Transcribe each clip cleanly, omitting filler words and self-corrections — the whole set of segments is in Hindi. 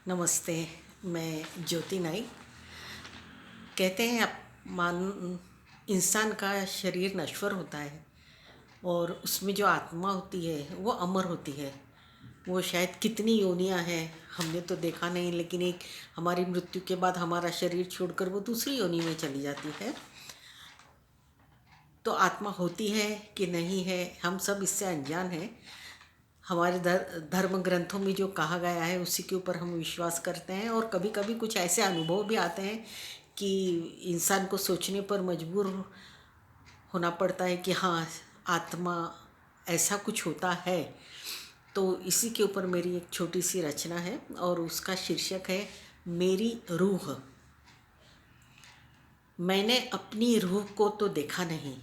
नमस्ते। मैं ज्योति नाइक। कहते हैं इंसान का शरीर नश्वर होता है और उसमें जो आत्मा होती है वो अमर होती है। वो शायद कितनी योनियां हैं हमने तो देखा नहीं, लेकिन एक हमारी मृत्यु के बाद हमारा शरीर छोड़कर वो दूसरी योनि में चली जाती है। तो आत्मा होती है कि नहीं है, हम सब इससे अनजान हैं। हमारे धर्म ग्रंथों में जो कहा गया है उसी के ऊपर हम विश्वास करते हैं, और कभी कभी कुछ ऐसे अनुभव भी आते हैं कि इंसान को सोचने पर मजबूर होना पड़ता है कि हाँ, आत्मा ऐसा कुछ होता है। तो इसी के ऊपर मेरी एक छोटी सी रचना है और उसका शीर्षक है मेरी रूह। मैंने अपनी रूह को तो देखा नहीं,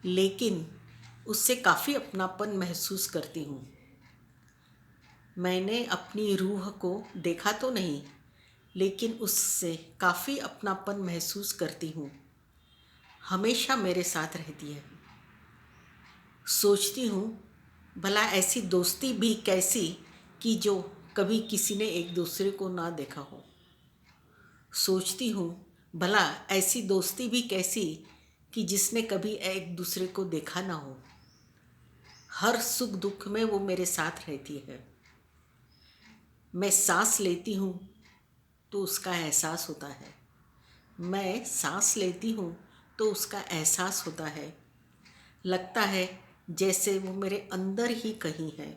लेकिन उससे काफ़ी अपनापन महसूस करती हूँ। मैंने अपनी रूह को देखा तो नहीं, लेकिन उससे काफ़ी अपनापन महसूस करती हूँ। हमेशा मेरे साथ रहती है। सोचती हूँ भला ऐसी दोस्ती भी कैसी कि जो कभी किसी ने एक दूसरे को ना देखा हो। सोचती हूँ भला ऐसी दोस्ती भी कैसी कि जिसने कभी एक दूसरे को देखा ना हो। हर सुख दुख में वो मेरे साथ रहती है। मैं सांस लेती हूँ तो उसका एहसास होता है। मैं सांस लेती हूँ तो उसका एहसास होता है। लगता है जैसे वो मेरे अंदर ही कहीं है।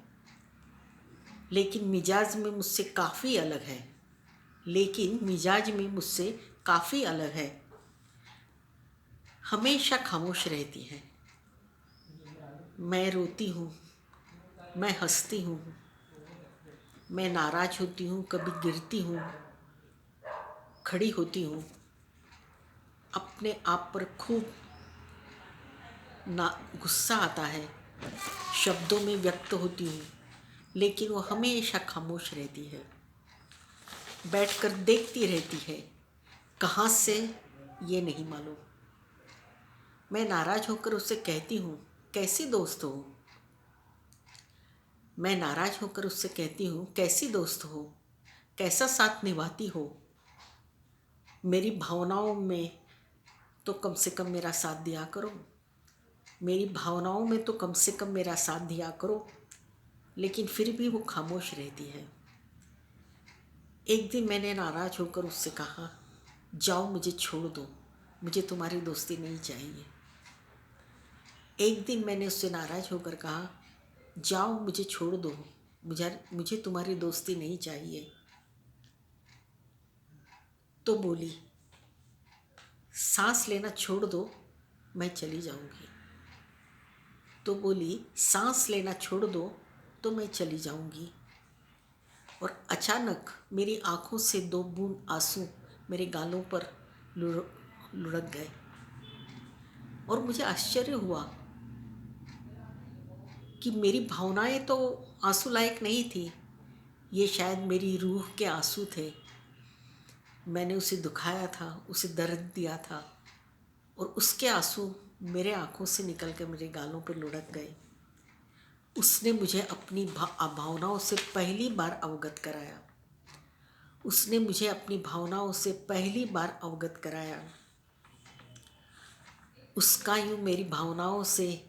लेकिन मिजाज में मुझसे काफ़ी अलग है। लेकिन मिजाज में मुझसे काफ़ी अलग है। हमेशा खामोश रहती है। मैं रोती हूँ, मैं हंसती हूँ, मैं नाराज़ होती हूँ, कभी गिरती हूँ, खड़ी होती हूँ। अपने आप पर खूब ना गुस्सा आता है। शब्दों में व्यक्त होती हूँ, लेकिन वो हमेशा खामोश रहती है। बैठकर देखती रहती है। कहाँ से ये नहीं मालूम। मैं नाराज होकर उससे कहती हूँ, कैसी दोस्त हो। मैं नाराज होकर उससे कहती हूँ, कैसी दोस्त हो, कैसा साथ निभाती हो। मेरी भावनाओं में तो कम से कम मेरा साथ दिया करो। मेरी भावनाओं में तो कम से कम मेरा साथ दिया करो। लेकिन फिर भी वो खामोश रहती है। एक दिन मैंने नाराज होकर उससे कहा, जाओ मुझे छोड़ दो, मुझे तुम्हारी दोस्ती नहीं चाहिए। एक दिन मैंने उससे नाराज होकर कहा, जाओ मुझे छोड़ दो, मुझे तुम्हारी दोस्ती नहीं चाहिए। तो बोली, सांस लेना छोड़ दो, मैं चली जाऊंगी। तो बोली, सांस लेना छोड़ दो तो मैं चली जाऊंगी। और अचानक मेरी आंखों से दो बूंद आंसू मेरे गालों पर लुढ़क गए। और मुझे आश्चर्य हुआ कि मेरी भावनाएं तो आंसू लायक नहीं थी। ये शायद मेरी रूह के आंसू थे। मैंने उसे दुखाया था, उसे दर्द दिया था, और उसके आंसू मेरे आंखों से निकल कर मेरे गालों पर लुढ़क गए। उसने मुझे अपनी भावनाओं से पहली बार अवगत कराया। उसने मुझे अपनी भावनाओं से पहली बार अवगत कराया। उसका यूँ मेरी भावनाओं से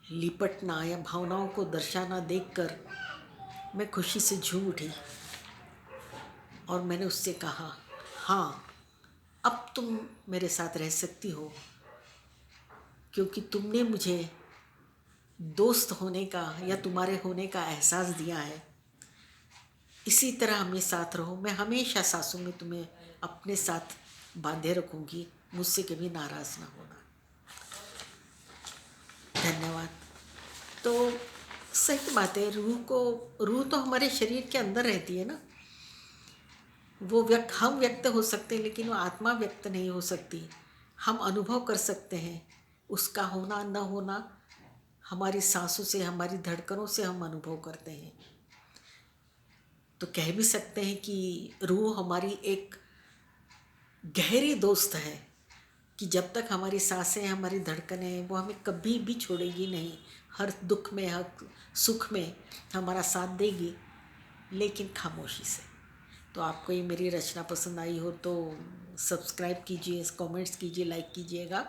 लिपटना या भावनाओं को दर्शाना देखकर मैं खुशी से झूम उठी। और मैंने उससे कहा, हाँ, अब तुम मेरे साथ रह सकती हो, क्योंकि तुमने मुझे दोस्त होने का या तुम्हारे होने का एहसास दिया है। इसी तरह हमें साथ रहो। मैं हमेशा सांसों में तुम्हें अपने साथ बांधे रखूँगी। मुझसे कभी नाराज़ ना होना। धन्यवाद। तो सही बात है, रूह तो हमारे शरीर के अंदर रहती है ना। वो हम व्यक्त हो सकते हैं, लेकिन वो आत्मा व्यक्त नहीं हो सकती। हम अनुभव कर सकते हैं। उसका होना न होना हमारी सांसों से, हमारी धड़कनों से हम अनुभव करते हैं। तो कह भी सकते हैं कि रूह हमारी एक गहरी दोस्त है, कि जब तक हमारी सांसें, हमारी धड़कनें, वो हमें कभी भी छोड़ेगी नहीं। हर दुख में, हर सुख में हमारा साथ देगी, लेकिन खामोशी से। तो आपको ये मेरी रचना पसंद आई हो तो सब्सक्राइब कीजिए, कमेंट्स कीजिए, लाइक कीजिएगा।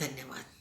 धन्यवाद।